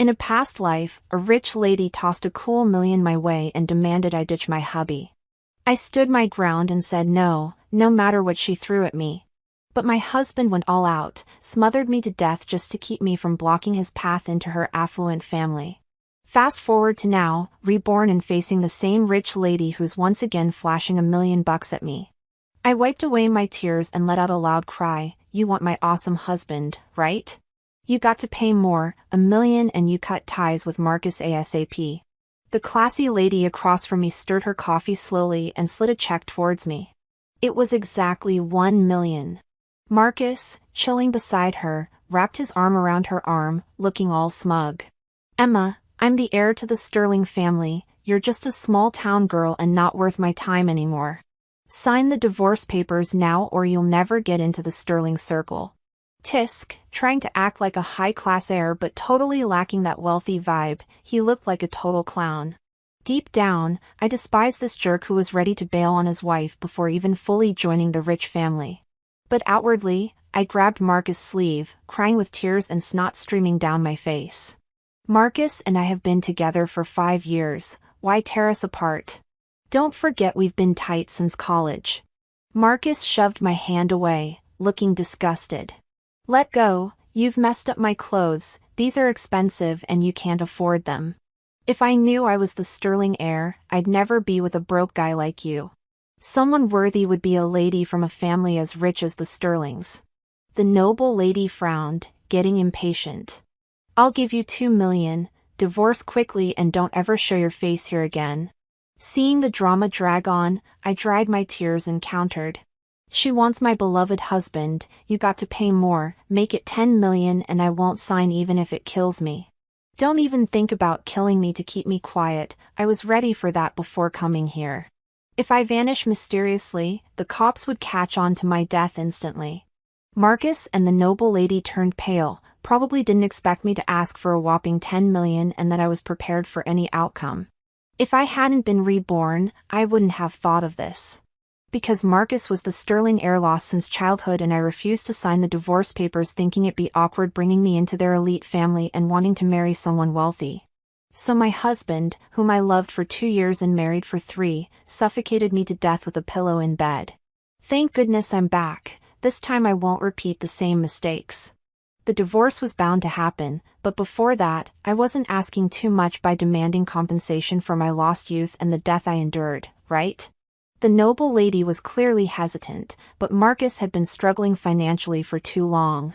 In a past life, a rich lady tossed a cool million my way and demanded I ditch my hubby. I stood my ground and said no, no matter what she threw at me. But my husband went all out, smothered me to death just to keep me from blocking his path into her affluent family. Fast forward to now, reborn and facing the same rich lady who's once again flashing $1 million at me. I wiped away my tears and let out a loud cry. You want my awesome husband, right? You got to pay more, $1 million, and you cut ties with Marcus ASAP. The classy lady across from me stirred her coffee slowly and slid a check towards me. It was exactly $1 million. Marcus, chilling beside her, wrapped his arm around her arm, looking all smug. Emma, I'm the heir to the Sterling family. You're just a small-town girl and not worth my time anymore. Sign the divorce papers now or you'll never get into the Sterling circle. Tisk, trying to act like a high-class heir but totally lacking that wealthy vibe, he looked like a total clown. Deep down, I despised this jerk who was ready to bail on his wife before even fully joining the rich family. But outwardly, I grabbed Marcus' sleeve, crying with tears and snot streaming down my face. Marcus and I have been together for 5 years, why tear us apart? Don't forget we've been tight since college. Marcus shoved my hand away, looking disgusted. Let go, you've messed up my clothes, these are expensive and you can't afford them. If I knew I was the Sterling heir, I'd never be with a broke guy like you. Someone worthy would be a lady from a family as rich as the Sterlings. The noble lady frowned, getting impatient. I'll give you $2 million, divorce quickly and don't ever show your face here again. Seeing the drama drag on, I dried my tears and countered. She wants my beloved husband, you got to pay more, make it $10 million and I won't sign even if it kills me. Don't even think about killing me to keep me quiet, I was ready for that before coming here. If I vanish mysteriously, the cops would catch on to my death instantly. Marcus and the noble lady turned pale, probably didn't expect me to ask for a whopping $10 million and that I was prepared for any outcome. If I hadn't been reborn, I wouldn't have thought of this. Because Marcus was the Sterling heir lost since childhood and I refused to sign the divorce papers thinking it'd be awkward bringing me into their elite family and wanting to marry someone wealthy. So my husband, whom I loved for 2 years and married for 3, suffocated me to death with a pillow in bed. Thank goodness I'm back, this time I won't repeat the same mistakes. The divorce was bound to happen, but before that, I wasn't asking too much by demanding compensation for my lost youth and the death I endured, right? The noble lady was clearly hesitant, but Marcus had been struggling financially for too long.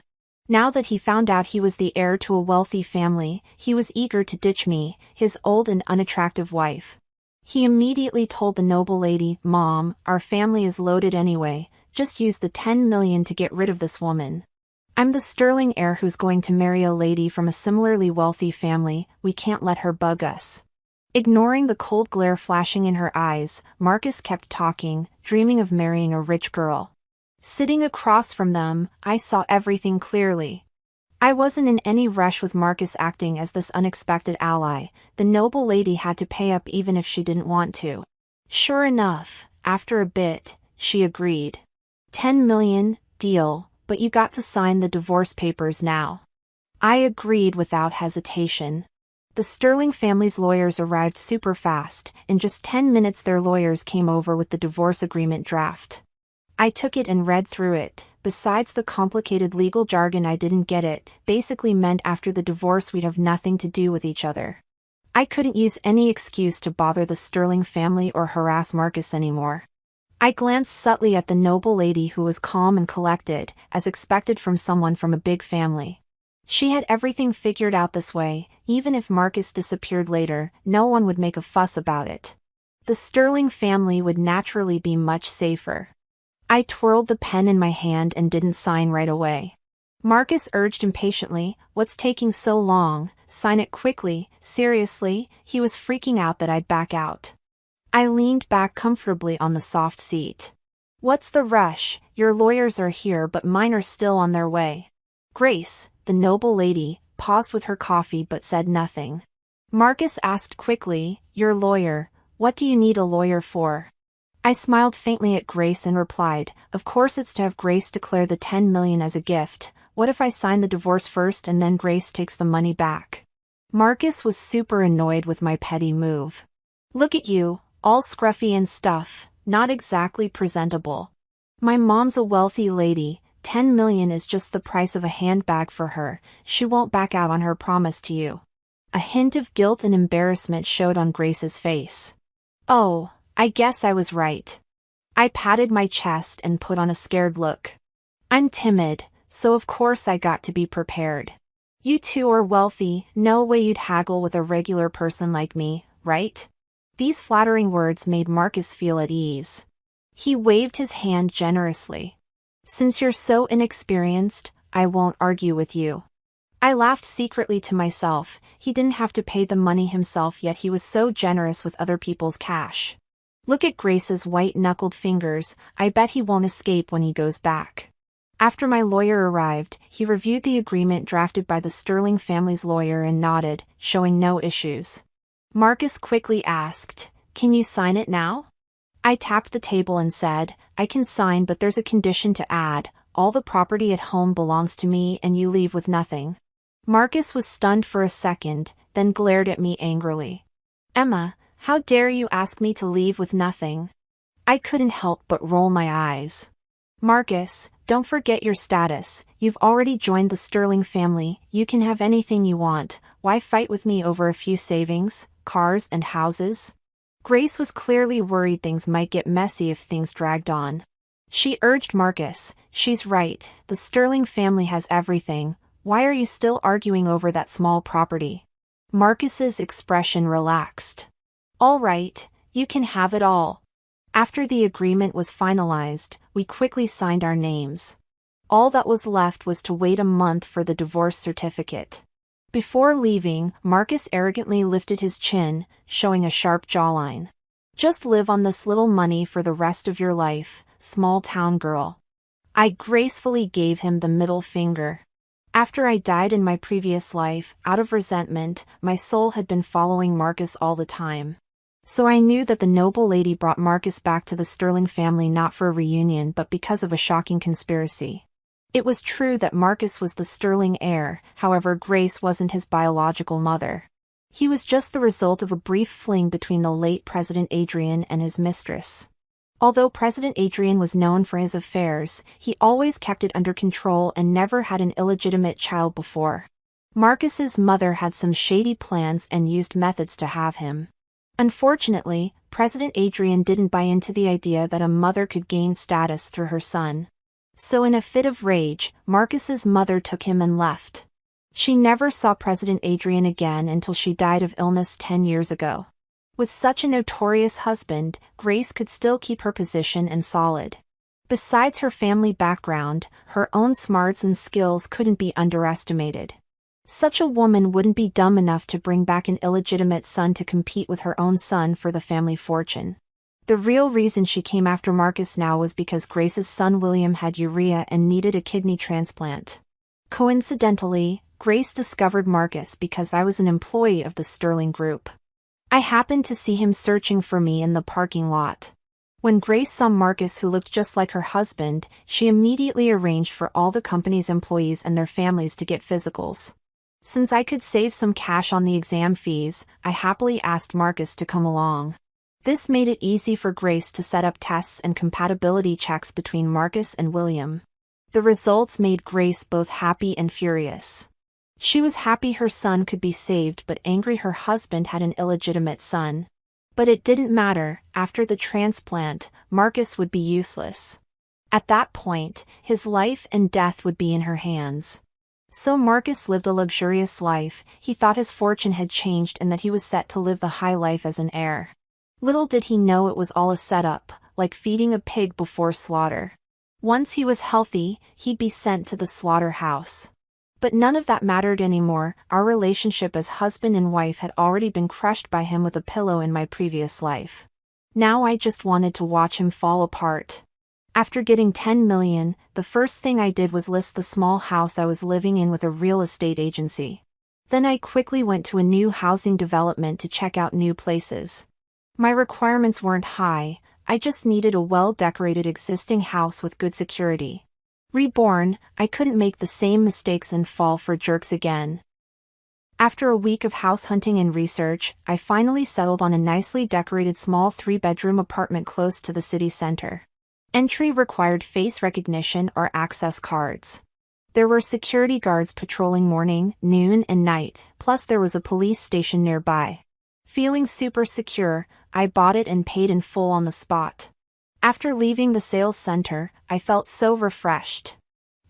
Now that he found out he was the heir to a wealthy family, he was eager to ditch me, his old and unattractive wife. He immediately told the noble lady, Mom, our family is loaded anyway, just use the $10 million to get rid of this woman. I'm the Sterling heir who's going to marry a lady from a similarly wealthy family, we can't let her bug us. Ignoring the cold glare flashing in her eyes, Marcus kept talking, dreaming of marrying a rich girl. Sitting across from them, I saw everything clearly. I wasn't in any rush with Marcus acting as this unexpected ally, the noble lady had to pay up even if she didn't want to. Sure enough, after a bit, she agreed. $10 million, deal, but you got to sign the divorce papers now. I agreed without hesitation. The Sterling family's lawyers arrived super fast, in just 10 minutes their lawyers came over with the divorce agreement draft. I took it and read through it. Besides the complicated legal jargon I didn't get it, basically meant after the divorce we'd have nothing to do with each other. I couldn't use any excuse to bother the Sterling family or harass Marcus anymore. I glanced subtly at the noble lady who was calm and collected, as expected from someone from a big family. She had everything figured out this way, even if Marcus disappeared later, no one would make a fuss about it. The Sterling family would naturally be much safer. I twirled the pen in my hand and didn't sign right away. Marcus urged impatiently, what's taking so long, sign it quickly, seriously, he was freaking out that I'd back out. I leaned back comfortably on the soft seat. What's the rush, your lawyers are here but mine are still on their way. Grace, the noble lady, paused with her coffee but said nothing. Marcus asked quickly, your lawyer, what do you need a lawyer for? I smiled faintly at Grace and replied, of course it's to have Grace declare the $10 million as a gift, what if I sign the divorce first and then Grace takes the money back? Marcus was super annoyed with my petty move. Look at you, all scruffy and stuff, not exactly presentable. My mom's a wealthy lady, 10 million is just the price of a handbag for her, she won't back out on her promise to you. A hint of guilt and embarrassment showed on Grace's face. Oh, I guess I was right. I patted my chest and put on a scared look. I'm timid, so of course I got to be prepared. You two are wealthy, no way you'd haggle with a regular person like me, right? These flattering words made Marcus feel at ease. He waved his hand generously. Since you're so inexperienced, I won't argue with you. I laughed secretly to myself, he didn't have to pay the money himself yet he was so generous with other people's cash. Look at Grace's white-knuckled fingers, I bet he won't escape when he goes back. After my lawyer arrived, he reviewed the agreement drafted by the Sterling family's lawyer and nodded, showing no issues. Marcus quickly asked, "Can you sign it now?" I tapped the table and said, "I can sign but there's a condition to add, all the property at home belongs to me and you leave with nothing." Marcus was stunned for a second, then glared at me angrily. "Emma, how dare you ask me to leave with nothing?" I couldn't help but roll my eyes. "Marcus, don't forget your status, you've already joined the Sterling family, you can have anything you want, why fight with me over a few savings, cars and houses?" Grace was clearly worried things might get messy if things dragged on. She urged Marcus, "She's right, the Sterling family has everything, why are you still arguing over that small property?" Marcus's expression relaxed. "All right, you can have it all." After the agreement was finalized, we quickly signed our names. All that was left was to wait a month for the divorce certificate. Before leaving, Marcus arrogantly lifted his chin, showing a sharp jawline. "Just live on this little money for the rest of your life, small town girl." I gracefully gave him the middle finger. After I died in my previous life, out of resentment, my soul had been following Marcus all the time. So I knew that the noble lady brought Marcus back to the Sterling family not for a reunion but because of a shocking conspiracy. It was true that Marcus was the Sterling heir, however Grace wasn't his biological mother. He was just the result of a brief fling between the late President Adrian and his mistress. Although President Adrian was known for his affairs, he always kept it under control and never had an illegitimate child before. Marcus's mother had some shady plans and used methods to have him. Unfortunately, President Adrian didn't buy into the idea that a mother could gain status through her son. So in a fit of rage, Marcus's mother took him and left. She never saw President Adrian again until she died of illness 10 years ago. With such a notorious husband, Grace could still keep her position and solid. Besides her family background, her own smarts and skills couldn't be underestimated. Such a woman wouldn't be dumb enough to bring back an illegitimate son to compete with her own son for the family fortune. The real reason she came after Marcus now was because Grace's son William had urea and needed a kidney transplant. Coincidentally, Grace discovered Marcus because I was an employee of the Sterling Group. I happened to see him searching for me in the parking lot. When Grace saw Marcus who looked just like her husband, she immediately arranged for all the company's employees and their families to get physicals. Since I could save some cash on the exam fees, I happily asked Marcus to come along. This made it easy for Grace to set up tests and compatibility checks between Marcus and William. The results made Grace both happy and furious. She was happy her son could be saved but angry her husband had an illegitimate son. But it didn't matter, after the transplant, Marcus would be useless. At that point, his life and death would be in her hands. So Marcus lived a luxurious life, he thought his fortune had changed and that he was set to live the high life as an heir. Little did he know it was all a setup, like feeding a pig before slaughter. Once he was healthy, he'd be sent to the slaughterhouse. But none of that mattered anymore, our relationship as husband and wife had already been crushed by him with a pillow in my previous life. Now I just wanted to watch him fall apart. After getting 10 million, the first thing I did was list the small house I was living in with a real estate agency. Then I quickly went to a new housing development to check out new places. My requirements weren't high, I just needed a well-decorated existing house with good security. Reborn, I couldn't make the same mistakes and fall for jerks again. After a week of house hunting and research, I finally settled on a nicely decorated small 3-bedroom apartment close to the city center. Entry required face recognition or access cards. There were security guards patrolling morning, noon, and night, plus there was a police station nearby. Feeling super secure, I bought it and paid in full on the spot. After leaving the sales center, I felt so refreshed.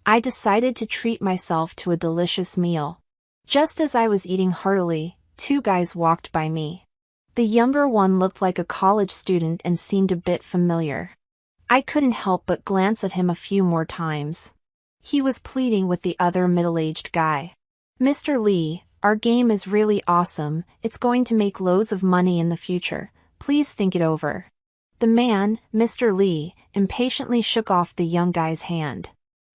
I decided to treat myself to a delicious meal. Just as I was eating heartily, 2 guys walked by me. The younger one looked like a college student and seemed a bit familiar. I couldn't help but glance at him a few more times. He was pleading with the other middle-aged guy. "Mr. Lee, our game is really awesome, it's going to make loads of money in the future, please think it over." The man, Mr. Lee, impatiently shook off the young guy's hand.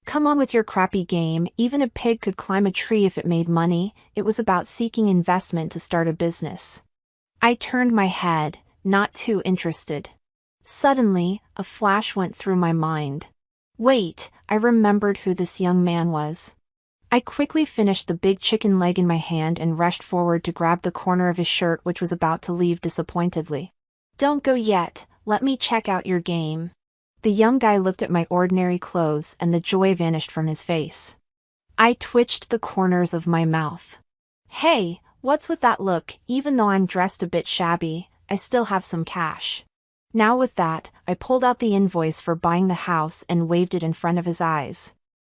"Come on with your crappy game, even a pig could climb a tree if it made money." It was about seeking investment to start a business. I turned my head, not too interested. Suddenly, a flash went through my mind. Wait, I remembered who this young man was. I quickly finished the big chicken leg in my hand and rushed forward to grab the corner of his shirt, which was about to leave disappointedly. "Don't go yet, let me check out your game." The young guy looked at my ordinary clothes and the joy vanished from his face. I twitched the corners of my mouth. "Hey, what's with that look? Even though I'm dressed a bit shabby, I still have some cash." Now with that, I pulled out the invoice for buying the house and waved it in front of his eyes.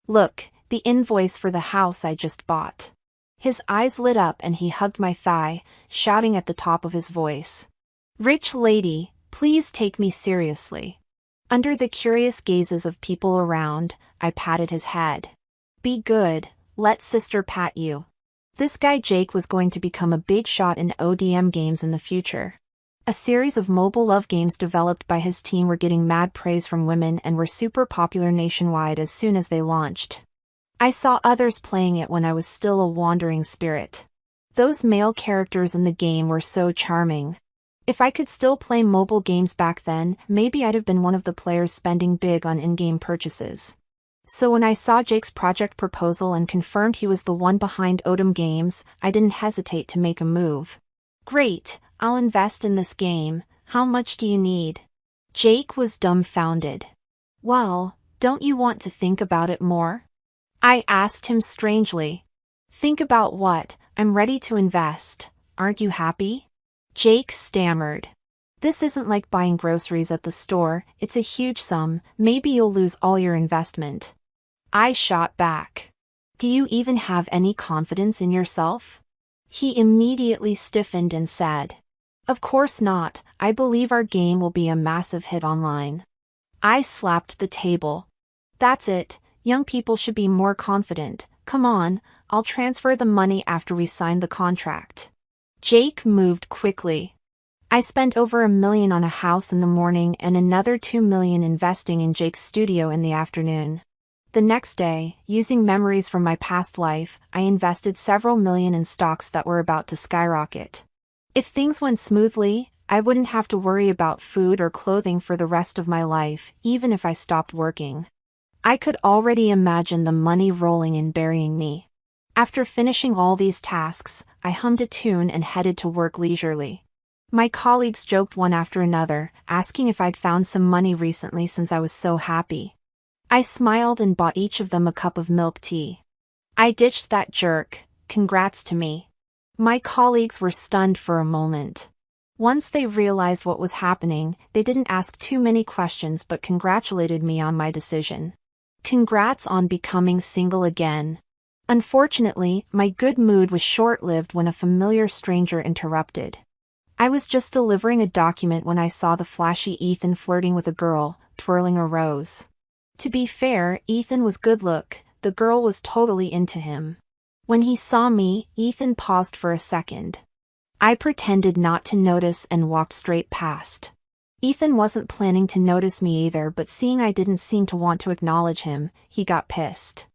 "Look, the invoice for the house I just bought." His eyes lit up and he hugged my thigh, shouting at the top of his voice. "Rich lady, please take me seriously." Under the curious gazes of people around, I patted his head. "Be good, let sister pat you." This guy Jake was going to become a big shot in ODM games in the future. A series of mobile love games developed by his team were getting mad praise from women and were super popular nationwide as soon as they launched. I saw others playing it when I was still a wandering spirit. Those male characters in the game were so charming. If I could still play mobile games back then, maybe I'd have been one of the players spending big on in-game purchases. So when I saw Jake's project proposal and confirmed he was the one behind ODM Games, I didn't hesitate to make a move. "Great, I'll invest in this game, how much do you need?" Jake was dumbfounded. "Well, don't you want to think about it more?" I asked him strangely. "Think about what? I'm ready to invest. Aren't you happy?" Jake stammered. "This isn't like buying groceries at the store, it's a huge sum, maybe you'll lose all your investment." I shot back. "Do you even have any confidence in yourself?" He immediately stiffened and said, "Of course not, I believe our game will be a massive hit online." I slapped the table. "That's it, young people should be more confident, come on, I'll transfer the money after we sign the contract." Jake moved quickly. I spent over $1 million on a house in the morning and another $2 million investing in Jake's studio in the afternoon. The next day, using memories from my past life, I invested several million in stocks that were about to skyrocket. If things went smoothly, I wouldn't have to worry about food or clothing for the rest of my life, even if I stopped working. I could already imagine the money rolling in burying me. After finishing all these tasks, I hummed a tune and headed to work leisurely. My colleagues joked one after another, asking if I'd found some money recently since I was so happy. I smiled and bought each of them a cup of milk tea. I ditched that jerk, congrats to me. My colleagues were stunned for a moment. Once they realized what was happening, they didn't ask too many questions but congratulated me on my decision. Congrats on becoming single again. Unfortunately, my good mood was short-lived when a familiar stranger interrupted. I was just delivering a document when I saw the flashy Ethan flirting with a girl, twirling a rose. To be fair, Ethan was good look, the girl was totally into him. When he saw me, Ethan paused for a second. I pretended not to notice and walked straight past. Ethan wasn't planning to notice me either, but seeing I didn't seem to want to acknowledge him, he got pissed.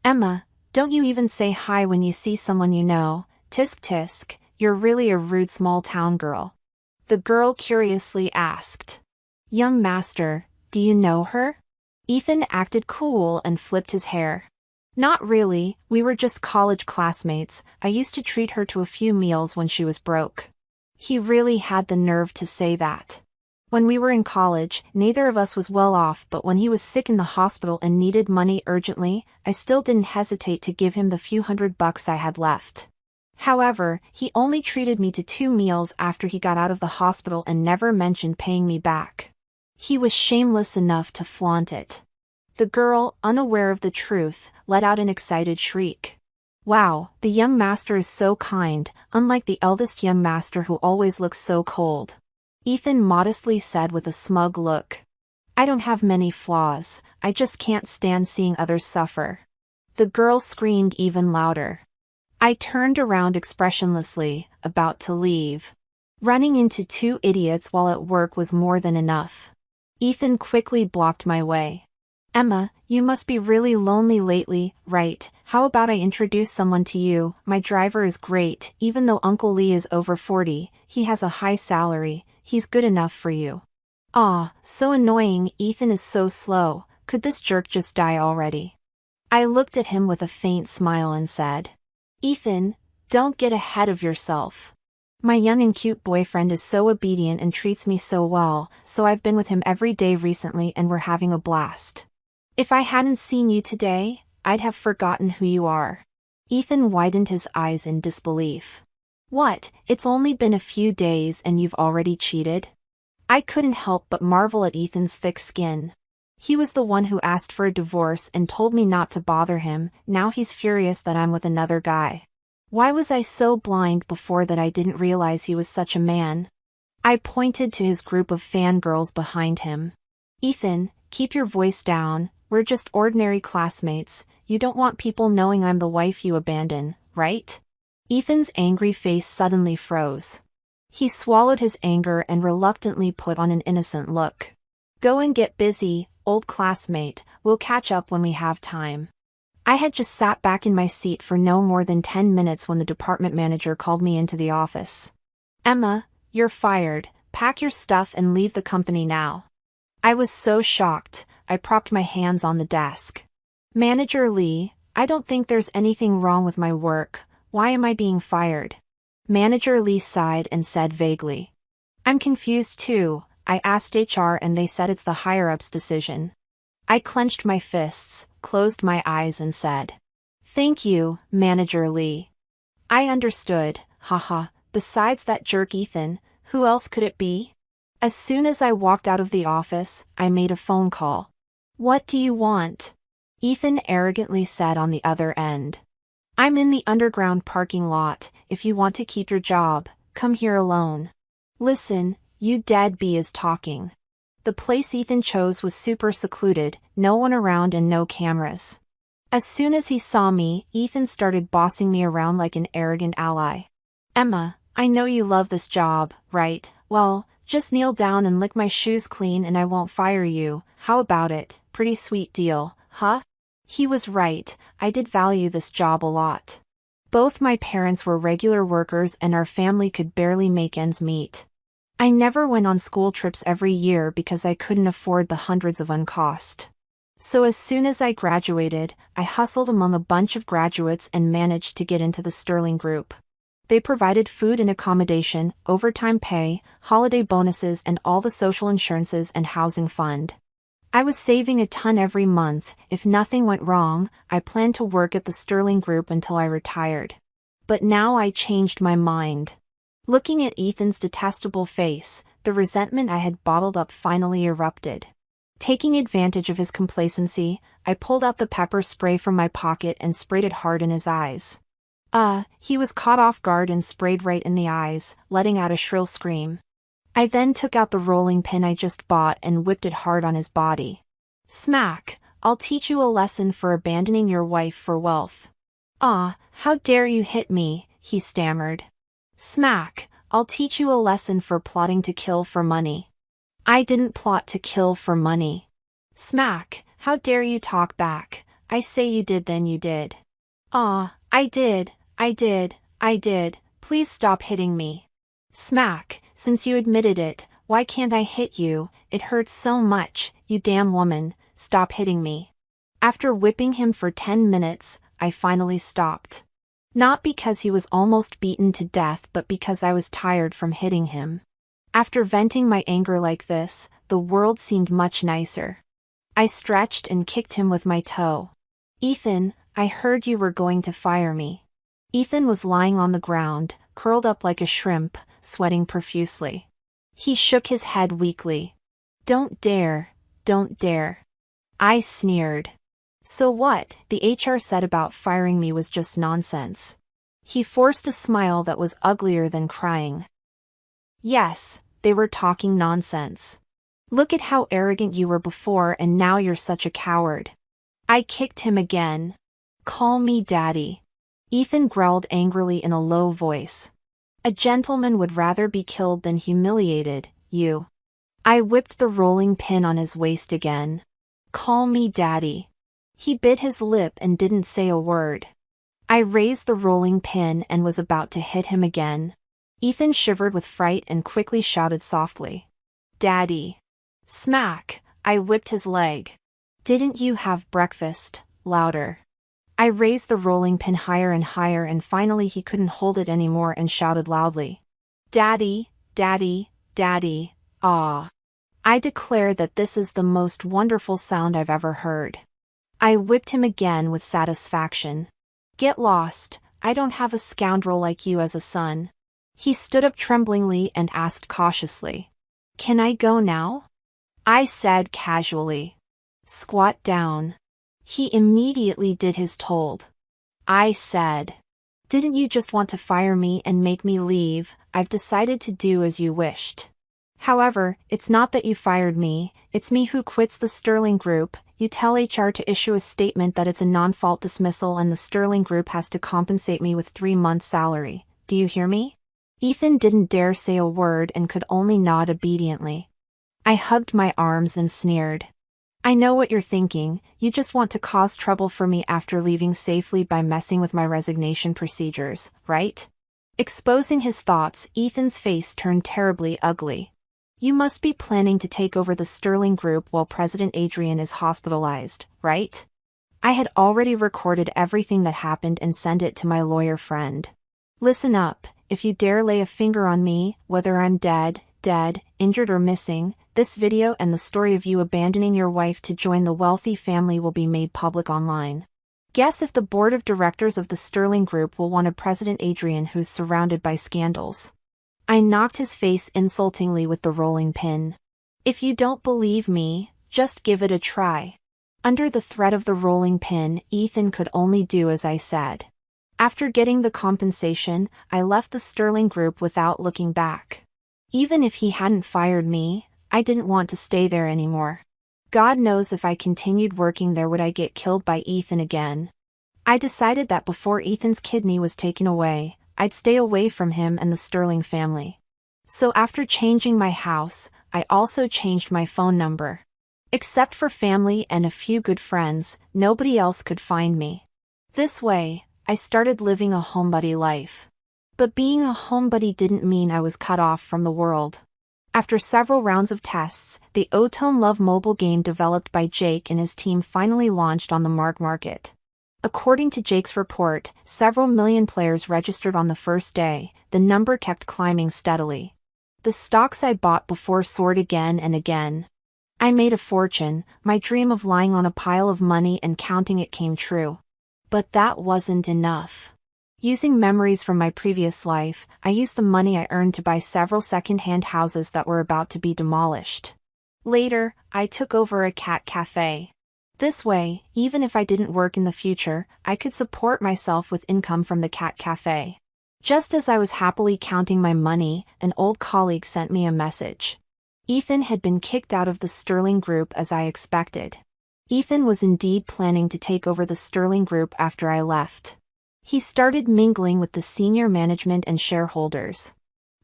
"Emma, don't you even say hi when you see someone you know, tisk tisk, you're really a rude small-town girl." The girl curiously asked. "Young master, do you know her?" Ethan acted cool and flipped his hair. Not really, we were just college classmates. I used to treat her to a few meals when she was broke. He really had the nerve to say that. When we were in college, neither of us was well off, but when he was sick in the hospital and needed money urgently, I still didn't hesitate to give him the few $100 I had left. However, he only treated me to 2 meals after he got out of the hospital and never mentioned paying me back. He was shameless enough to flaunt it. The girl, unaware of the truth, let out an excited shriek. Wow, the young master is so kind, unlike the eldest young master who always looks so cold. Ethan modestly said with a smug look. I don't have many flaws, I just can't stand seeing others suffer. The girl screamed even louder. I turned around expressionlessly, about to leave. Running into 2 idiots while at work was more than enough. Ethan quickly blocked my way. Emma, you must be really lonely lately, right? How about I introduce someone to you? My driver is great, even though Uncle Lee is over 40, he has a high salary, he's good enough for you. Aw, so annoying, Ethan is so slow, could this jerk just die already? I looked at him with a faint smile and said, Ethan, don't get ahead of yourself. My young and cute boyfriend is so obedient and treats me so well, so I've been with him every day recently and we're having a blast. If I hadn't seen you today, I'd have forgotten who you are. Ethan widened his eyes in disbelief. What, it's only been a few days and you've already cheated? I couldn't help but marvel at Ethan's thick skin. He was the one who asked for a divorce and told me not to bother him, now he's furious that I'm with another guy. Why was I so blind before that I didn't realize he was such a man? I pointed to his group of fangirls behind him. Ethan, keep your voice down, we're just ordinary classmates, you don't want people knowing I'm the wife you abandon, right? Ethan's angry face suddenly froze. He swallowed his anger and reluctantly put on an innocent look. Go and get busy, old classmate, we'll catch up when we have time. I had just sat back in my seat for no more than 10 minutes when the department manager called me into the office. Emma, you're fired, pack your stuff and leave the company now. I was so shocked, I propped my hands on the desk. Manager Lee, I don't think there's anything wrong with my work, why am I being fired? Manager Lee sighed and said vaguely. I'm confused too, I asked HR and they said it's the higher-ups' decision. I clenched my fists, closed my eyes and said, Thank you, Manager Lee. I understood, haha, besides that jerk Ethan, who else could it be? As soon as I walked out of the office, I made a phone call. What do you want? Ethan arrogantly said on the other end. I'm in the underground parking lot, if you want to keep your job, come here alone. Listen, you dead bee is talking. The place Ethan chose was super secluded, no one around and no cameras. As soon as he saw me, Ethan started bossing me around like an arrogant ally. Emma, I know you love this job, right? Well, just kneel down and lick my shoes clean and I won't fire you, how about it? Pretty sweet deal, huh? He was right, I did value this job a lot. Both my parents were regular workers and our family could barely make ends meet. I never went on school trips every year because I couldn't afford the hundreds of uncost. So as soon as I graduated, I hustled among a bunch of graduates and managed to get into the Sterling Group. They provided food and accommodation, overtime pay, holiday bonuses and all the social insurances and housing fund. I was saving a ton every month, if nothing went wrong, I planned to work at the Sterling Group until I retired. But now I changed my mind. Looking at Ethan's detestable face, the resentment I had bottled up finally erupted. Taking advantage of his complacency, I pulled out the pepper spray from my pocket and sprayed it hard in his eyes. He was caught off guard and sprayed right in the eyes, letting out a shrill scream. I then took out the rolling pin I just bought and whipped it hard on his body. Smack, I'll teach you a lesson for abandoning your wife for wealth. How dare you hit me, he stammered. Smack, I'll teach you a lesson for plotting to kill for money. I didn't plot to kill for money. Smack, how dare you talk back, I say you did then you did. I did, please stop hitting me. Smack, since you admitted it, why can't I hit you, it hurts so much, you damn woman, stop hitting me. After whipping him for 10 minutes, I finally stopped. Not because he was almost beaten to death but because I was tired from hitting him. After venting my anger like this, the world seemed much nicer. I stretched and kicked him with my toe. "Ethan, I heard you were going to fire me." Ethan was lying on the ground, curled up like a shrimp, sweating profusely. He shook his head weakly. "Don't dare, don't dare." I sneered. "So what the HR said about firing me was just nonsense." He forced a smile that was uglier than crying. "Yes, they were talking nonsense. Look at how arrogant you were before and now you're such a coward." I kicked him again. "Call me daddy." Ethan growled angrily in a low voice. "A gentleman would rather be killed than humiliated, you." I whipped the rolling pin on his waist again. "Call me daddy." He bit his lip and didn't say a word. I raised the rolling pin and was about to hit him again. Ethan shivered with fright and quickly shouted softly, "Daddy." Smack! I whipped his leg. "Didn't you have breakfast?" Louder. I raised the rolling pin higher and higher and finally he couldn't hold it anymore and shouted loudly, "Daddy, daddy, daddy, ah." I declare that this is the most wonderful sound I've ever heard. I whipped him again with satisfaction. "Get lost, I don't have a scoundrel like you as a son." He stood up tremblingly and asked cautiously, "Can I go now?" I said casually, "Squat down." He immediately did his told. I said, "Didn't you just want to fire me and make me leave? I've decided to do as you wished. However, it's not that you fired me, it's me who quits the Sterling Group. You tell HR to issue a statement that it's a non-fault dismissal and the Sterling Group has to compensate me with 3 months' salary. Do you hear me?" Ethan didn't dare say a word and could only nod obediently. I hugged my arms and sneered. "I know what you're thinking, you just want to cause trouble for me after leaving safely by messing with my resignation procedures, right?" Exposing his thoughts, Ethan's face turned terribly ugly. "You must be planning to take over the Sterling Group while President Adrian is hospitalized, right?" I had already recorded everything that happened and sent it to my lawyer friend. "Listen up, if you dare lay a finger on me, whether I'm dead, injured or missing, this video and the story of you abandoning your wife to join the wealthy family will be made public online. Guess if the board of directors of the Sterling Group will want a President Adrian who's surrounded by scandals." I knocked his face insultingly with the rolling pin. "If you don't believe me, just give it a try." Under the threat of the rolling pin, Ethan could only do as I said. After getting the compensation, I left the Sterling Group without looking back. Even if he hadn't fired me, I didn't want to stay there anymore. God knows if I continued working there would I get killed by Ethan again. I decided that before Ethan's kidney was taken away, I'd stay away from him and the Sterling family. So after changing my house, I also changed my phone number. Except for family and a few good friends, nobody else could find me. This way, I started living a homebody life. But being a homebody didn't mean I was cut off from the world. After several rounds of tests, the Otone Love mobile game developed by Jake and his team finally launched on the market. According to Jake's report, several million players registered on the first day. The number kept climbing steadily. The stocks I bought before soared again and again. I made a fortune, my dream of lying on a pile of money and counting it came true. But that wasn't enough. Using memories from my previous life, I used the money I earned to buy several second-hand houses that were about to be demolished. Later, I took over a cat cafe. This way, even if I didn't work in the future, I could support myself with income from the cat cafe. Just as I was happily counting my money, an old colleague sent me a message. Ethan had been kicked out of the Sterling Group as I expected. Ethan was indeed planning to take over the Sterling Group after I left. He started mingling with the senior management and shareholders.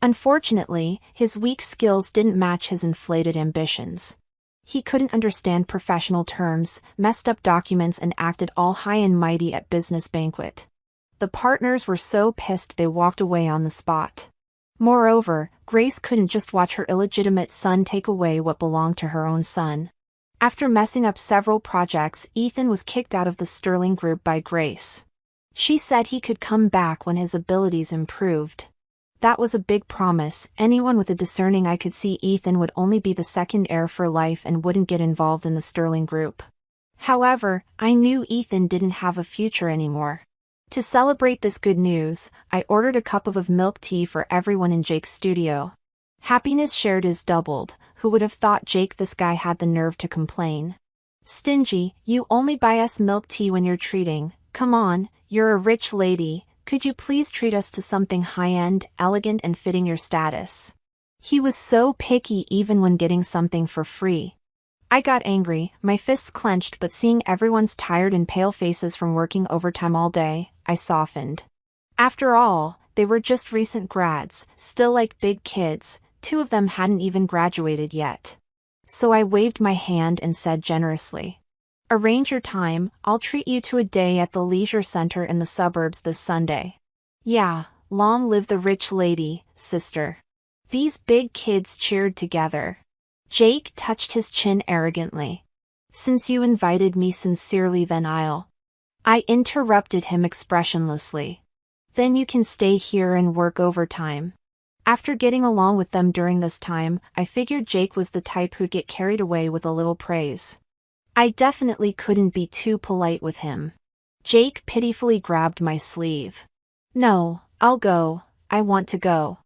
Unfortunately, his weak skills didn't match his inflated ambitions. He couldn't understand professional terms, messed up documents and acted all high and mighty at business banquet. The partners were so pissed they walked away on the spot. Moreover, Grace couldn't just watch her illegitimate son take away what belonged to her own son. After messing up several projects, Ethan was kicked out of the Sterling group by Grace. She said he could come back when his abilities improved. That was a big promise. Anyone with a discerning eye could see Ethan would only be the second heir for life and wouldn't get involved in the Sterling group. However, I knew Ethan didn't have a future anymore. To celebrate this good news, I ordered a cup of milk tea for everyone in Jake's studio. Happiness shared is doubled. Who would have thought Jake, this guy, had the nerve to complain? Stingy, you only buy us milk tea when you're treating. Come on, you're a rich lady. Could you please treat us to something high-end, elegant and fitting your status? He was so picky even when getting something for free. I got angry, my fists clenched, but seeing everyone's tired and pale faces from working overtime all day, I softened. After all, they were just recent grads, still like big kids. 2 of them hadn't even graduated yet. So I waved my hand and said generously, "Arrange your time, I'll treat you to a day at the leisure center in the suburbs this Sunday." Yeah, long live the rich lady, sister. These big kids cheered together. Jake touched his chin arrogantly. "Since you invited me sincerely, then I interrupted him expressionlessly. "Then you can stay here and work overtime." After getting along with them during this time, I figured Jake was the type who'd get carried away with a little praise. I definitely couldn't be too polite with him. Jake pitifully grabbed my sleeve. "No, I'll go, I want to go."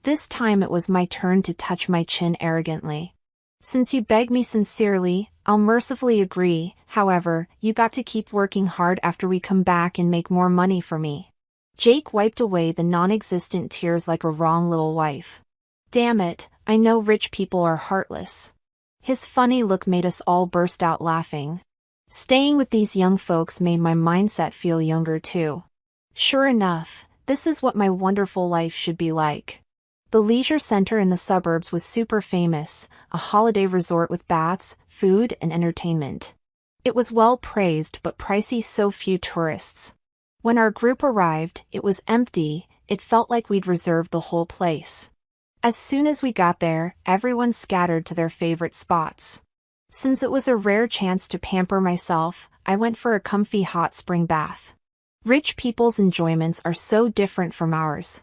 This time it was my turn to touch my chin arrogantly. "Since you beg me sincerely, I'll mercifully agree. However, you got to keep working hard after we come back and make more money for me." Jake wiped away the non-existent tears like a wrong little wife. "Damn it, I know rich people are heartless." His funny look made us all burst out laughing. Staying with these young folks made my mindset feel younger too. Sure enough, this is what my wonderful life should be like. The leisure center in the suburbs was super famous, a holiday resort with baths, food and entertainment. It was well praised but pricey, so few tourists. When our group arrived, it was empty. It felt like we'd reserved the whole place. As soon as we got there, everyone scattered to their favorite spots. Since it was a rare chance to pamper myself, I went for a comfy hot spring bath. Rich people's enjoyments are so different from ours.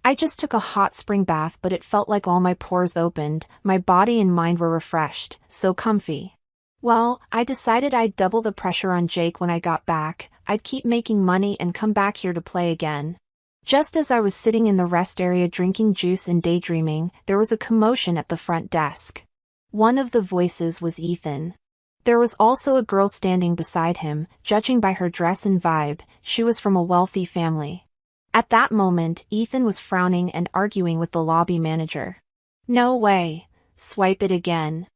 I just took a hot spring bath, but it felt like all my pores opened, my body and mind were refreshed, so comfy. Well, I decided I'd double the pressure on Jake when I got back. I'd keep making money and come back here to play again. Just as I was sitting in the rest area drinking juice and daydreaming, there was a commotion at the front desk. One of the voices was Ethan. There was also a girl standing beside him. Judging by her dress and vibe, she was from a wealthy family. At that moment, Ethan was frowning and arguing with the lobby manager. "No way. Swipe it again,"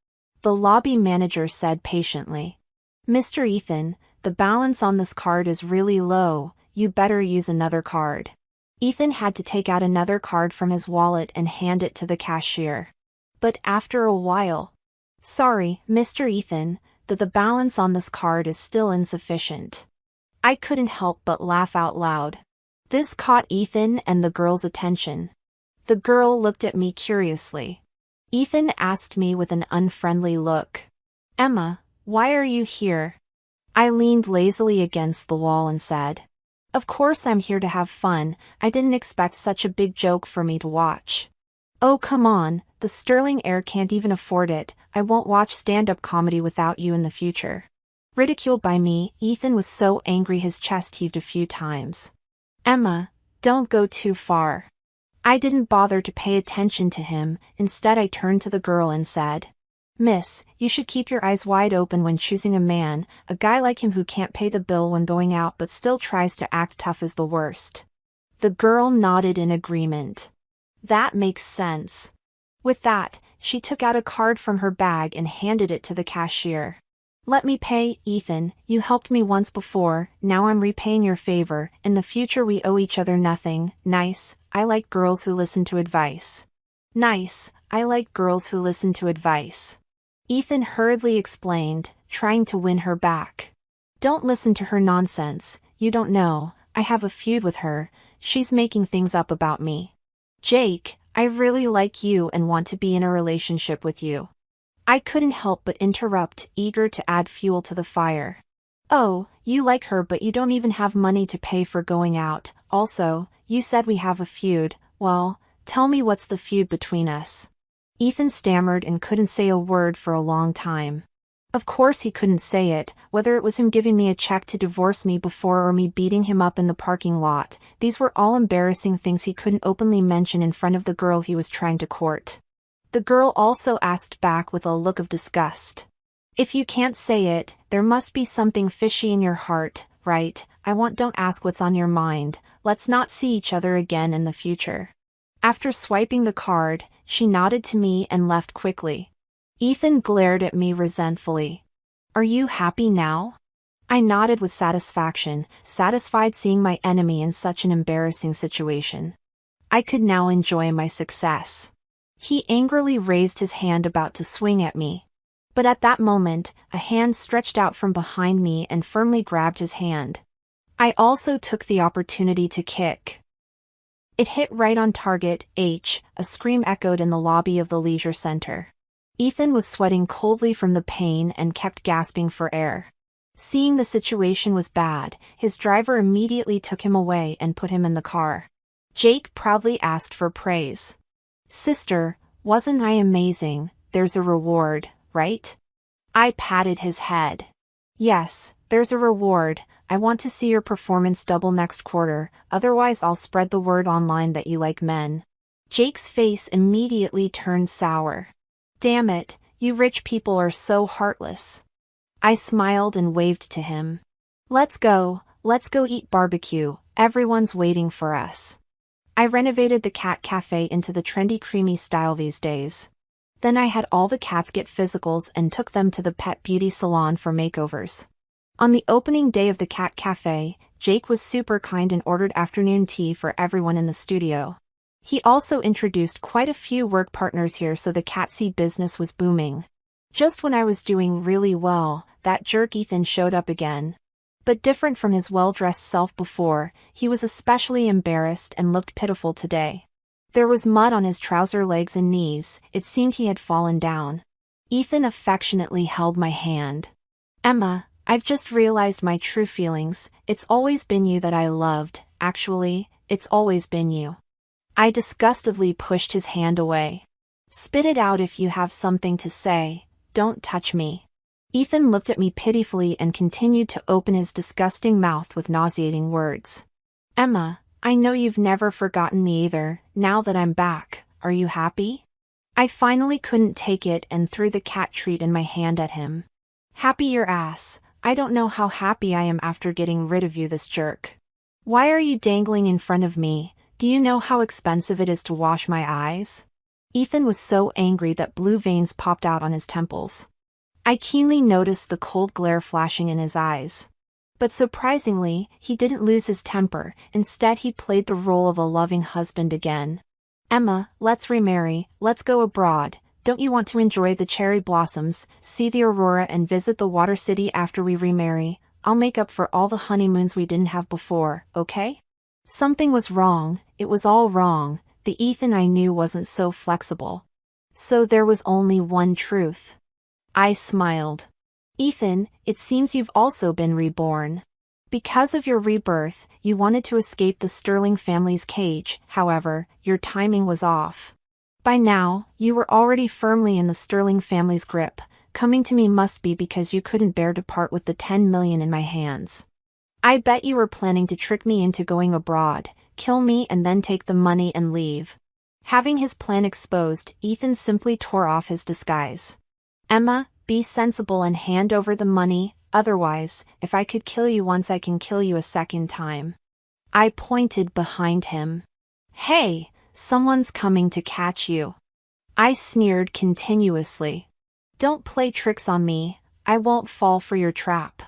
the lobby manager said patiently. "Mr. Ethan, the balance on this card is really low. You better use another card." Ethan had to take out another card from his wallet and hand it to the cashier. But after a while, "Sorry, Mr. Ethan, the balance on this card is still insufficient." I couldn't help but laugh out loud. This caught Ethan and the girl's attention. The girl looked at me curiously. Ethan asked me with an unfriendly look, "Emma, why are you here?" I leaned lazily against the wall and said, "Of course I'm here to have fun. I didn't expect such a big joke for me to watch." "Oh come on, the Sterling heir can't even afford it. I won't watch stand-up comedy without you in the future." Ridiculed by me, Ethan was so angry his chest heaved a few times. "Emma, don't go too far." I didn't bother to pay attention to him. Instead I turned to the girl and said, "Miss, you should keep your eyes wide open when choosing a man. A guy like him who can't pay the bill when going out but still tries to act tough is the worst." The girl nodded in agreement. "That makes sense." With that, she took out a card from her bag and handed it to the cashier. "Let me pay, Ethan. You helped me once before, now I'm repaying your favor. In the future we owe each other nothing." "Nice, I like girls who listen to advice." "Nice, I like girls who listen to advice," Ethan hurriedly explained, trying to win her back. "Don't listen to her nonsense. You don't know, I have a feud with her. She's making things up about me." "Jake, I really like you and want to be in a relationship with you." I couldn't help but interrupt, eager to add fuel to the fire. Oh, you like her but you don't even have money to pay for going out. Also, you said we have a feud. Well, tell me what's the feud between us? Ethan stammered and couldn't say a word for a long time. Of course he couldn't say it, whether it was him giving me a check to divorce me before or me beating him up in the parking lot. These were all embarrassing things he couldn't openly mention in front of the girl he was trying to court. The girl also asked back with a look of disgust. If you can't say it, there must be something fishy in your heart, right? Don't ask what's on your mind. Let's not see each other again in the future. After swiping the card, she nodded to me and left quickly. Ethan glared at me resentfully. Are you happy now? I nodded with satisfaction, satisfied seeing my enemy in such an embarrassing situation. I could now enjoy my success. He angrily raised his hand about to swing at me. But at that moment, a hand stretched out from behind me and firmly grabbed his hand. I also took the opportunity to kick. It hit right on target. A scream echoed in the lobby of the leisure center. Ethan was sweating coldly from the pain and kept gasping for air. Seeing the situation was bad, his driver immediately took him away and put him in the car. Jake proudly asked for praise. Sister, wasn't I amazing? There's a reward, right? I patted his head. Yes, there's a reward. I want to see your performance double next quarter, otherwise I'll spread the word online that you like men. Jake's face immediately turned sour. Damn it, you rich people are so heartless. I smiled and waved to him. Let's go eat barbecue, everyone's waiting for us. I renovated the cat cafe into the trendy creamy style these days. Then I had all the cats get physicals and took them to the pet beauty salon for makeovers. On the opening day of the cat cafe, Jake was super kind and ordered afternoon tea for everyone in the studio. He also introduced quite a few work partners here, so the catcy business was booming. Just when I was doing really well, that jerk Ethan showed up again. But different from his well-dressed self before, he was especially embarrassed and looked pitiful today. There was mud on his trouser legs and knees. It seemed he had fallen down. Ethan affectionately held my hand. Emma, I've just realized my true feelings. It's always been you that I loved. Actually, it's always been you. I disgustedly pushed his hand away. Spit it out if you have something to say. Don't touch me. Ethan looked at me pitifully and continued to open his disgusting mouth with nauseating words. Emma, I know you've never forgotten me either. Now that I'm back, are you happy? I finally couldn't take it and threw the cat treat in my hand at him. Happy your ass. I don't know how happy I am after getting rid of you, this jerk. Why are you dangling in front of me? Do you know how expensive it is to wash my eyes? Ethan was so angry that blue veins popped out on his temples. I keenly noticed the cold glare flashing in his eyes. But surprisingly, he didn't lose his temper. Instead, he played the role of a loving husband again. Emma, let's remarry, let's go abroad. Don't you want to enjoy the cherry blossoms, see the aurora and visit the water city after we remarry? I'll make up for all the honeymoons we didn't have before, okay? Something was wrong, it was all wrong. The Ethan I knew wasn't so flexible. So there was only one truth. I smiled. Ethan, it seems you've also been reborn. Because of your rebirth, you wanted to escape the Sterling family's cage. However, your timing was off. By now, you were already firmly in the Sterling family's grip. Coming to me must be because you couldn't bear to part with the 10 million in my hands. I bet you were planning to trick me into going abroad, kill me and then take the money and leave. Having his plan exposed, Ethan simply tore off his disguise. Emma, be sensible and hand over the money, otherwise, if I could kill you once I can kill you a second time. I pointed behind him. Hey, someone's coming to catch you. I sneered continuously. Don't play tricks on me, I won't fall for your trap.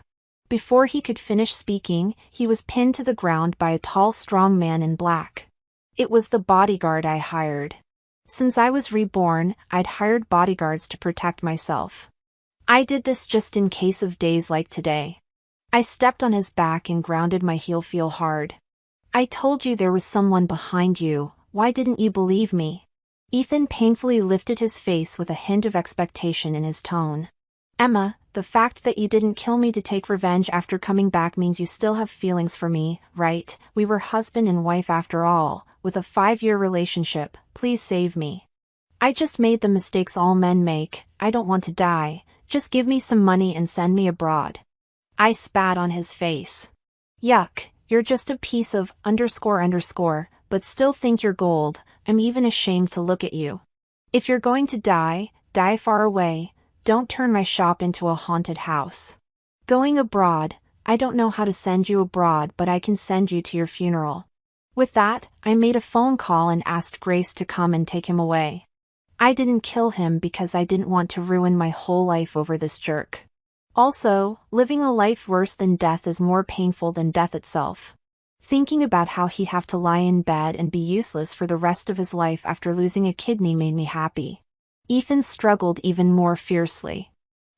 Before he could finish speaking, he was pinned to the ground by a tall, strong man in black. It was the bodyguard I hired. Since I was reborn, I'd hired bodyguards to protect myself. I did this just in case of days like today. I stepped on his back and grounded my heel feel hard. I told you there was someone behind you, why didn't you believe me? Ethan painfully lifted his face with a hint of expectation in his tone. Emma, the fact that you didn't kill me to take revenge after coming back means you still have feelings for me, right? We were husband and wife after all, with a 5-year relationship. Please save me. I just made the mistakes all men make. I don't want to die. Just give me some money and send me abroad. I spat on his face. Yuck, you're just a piece of __, but still think you're gold. I'm even ashamed to look at you. If you're going to die, die far away. Don't turn my shop into a haunted house. Going abroad, I don't know how to send you abroad, but I can send you to your funeral. With that, I made a phone call and asked Grace to come and take him away. I didn't kill him because I didn't want to ruin my whole life over this jerk. Also, living a life worse than death is more painful than death itself. Thinking about how he'd have to lie in bed and be useless for the rest of his life after losing a kidney made me happy. Ethan struggled even more fiercely.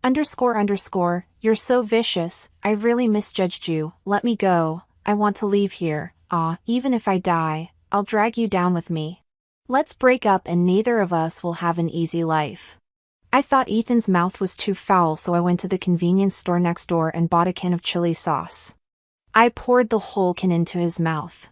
__, you're so vicious. I really misjudged you. Let me go. I want to leave here. Even if I die, I'll drag you down with me. Let's break up and neither of us will have an easy life. I thought Ethan's mouth was too foul, so I went to the convenience store next door and bought a can of chili sauce. I poured the whole can into his mouth.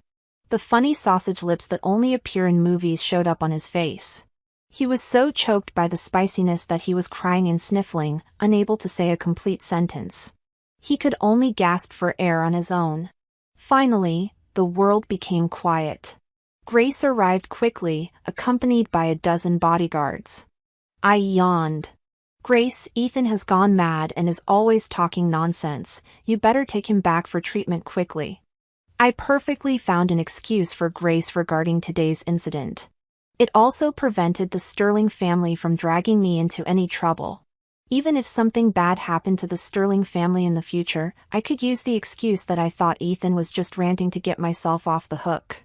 The funny sausage lips that only appear in movies showed up on his face. He was so choked by the spiciness that he was crying and sniffling, unable to say a complete sentence. He could only gasp for air on his own. Finally, the world became quiet. Grace arrived quickly, accompanied by a dozen bodyguards. I yawned. Grace, Ethan has gone mad and is always talking nonsense. You better take him back for treatment quickly. I perfectly found an excuse for Grace regarding today's incident. It also prevented the Sterling family from dragging me into any trouble. Even if something bad happened to the Sterling family in the future, I could use the excuse that I thought Ethan was just ranting to get myself off the hook.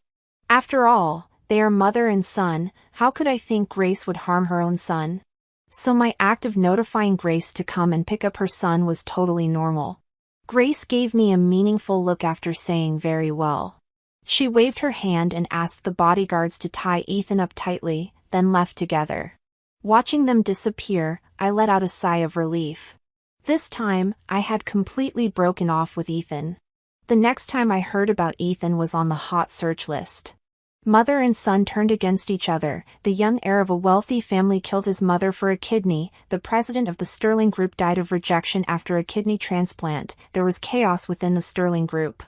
After all, they are mother and son. How could I think Grace would harm her own son? So my act of notifying Grace to come and pick up her son was totally normal. Grace gave me a meaningful look after saying very well. She waved her hand and asked the bodyguards to tie Ethan up tightly, then left together. Watching them disappear, I let out a sigh of relief. This time, I had completely broken off with Ethan. The next time I heard about Ethan was on the hot search list. Mother and son turned against each other. The young heir of a wealthy family killed his mother for a kidney. The president of the Sterling Group died of rejection after a kidney transplant. There was chaos within the Sterling Group.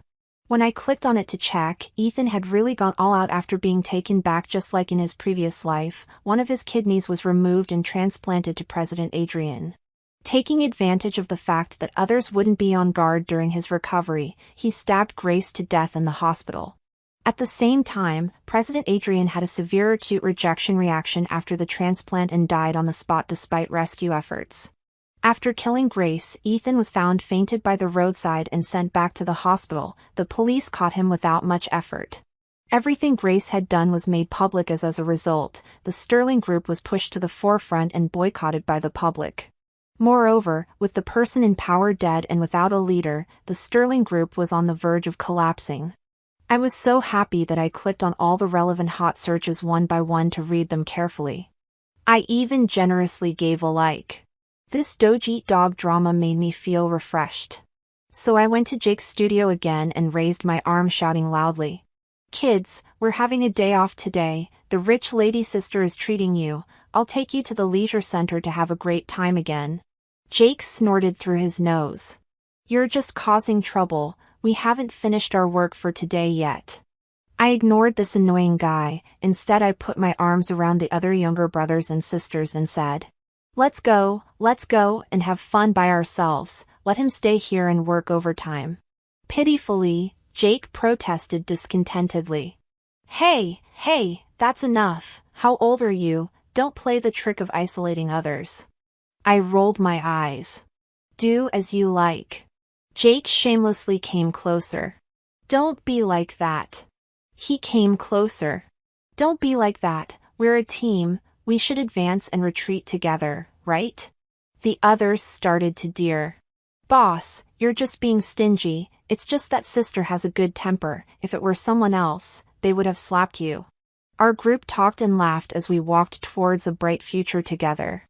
When I clicked on it to check, Ethan had really gone all out after being taken back just like in his previous life. One of his kidneys was removed and transplanted to President Adrian. Taking advantage of the fact that others wouldn't be on guard during his recovery, he stabbed Grace to death in the hospital. At the same time, President Adrian had a severe acute rejection reaction after the transplant and died on the spot despite rescue efforts. After killing Grace, Ethan was found fainted by the roadside and sent back to the hospital. The police caught him without much effort. Everything Grace had done was made public as a result, the Sterling Group was pushed to the forefront and boycotted by the public. Moreover, with the person in power dead and without a leader, the Sterling Group was on the verge of collapsing. I was so happy that I clicked on all the relevant hot searches one by one to read them carefully. I even generously gave a like. This dog drama made me feel refreshed. So I went to Jake's studio again and raised my arm shouting loudly. Kids, we're having a day off today. The rich lady sister is treating you. I'll take you to the leisure center to have a great time again. Jake snorted through his nose. You're just causing trouble. We haven't finished our work for today yet. I ignored this annoying guy. Instead, I put my arms around the other younger brothers and sisters and said, let's go, and have fun by ourselves. Let him stay here and work overtime. Pitifully, Jake protested discontentedly. Hey, that's enough. How old are you? Don't play the trick of isolating others. I rolled my eyes. Do as you like. Jake shamelessly came closer. Don't be like that. He came closer. Don't be like that. We're a team. We should advance and retreat together, right? The others started to jeer. Boss, you're just being stingy. It's just that sister has a good temper. If it were someone else, they would have slapped you. Our group talked and laughed as we walked towards a bright future together.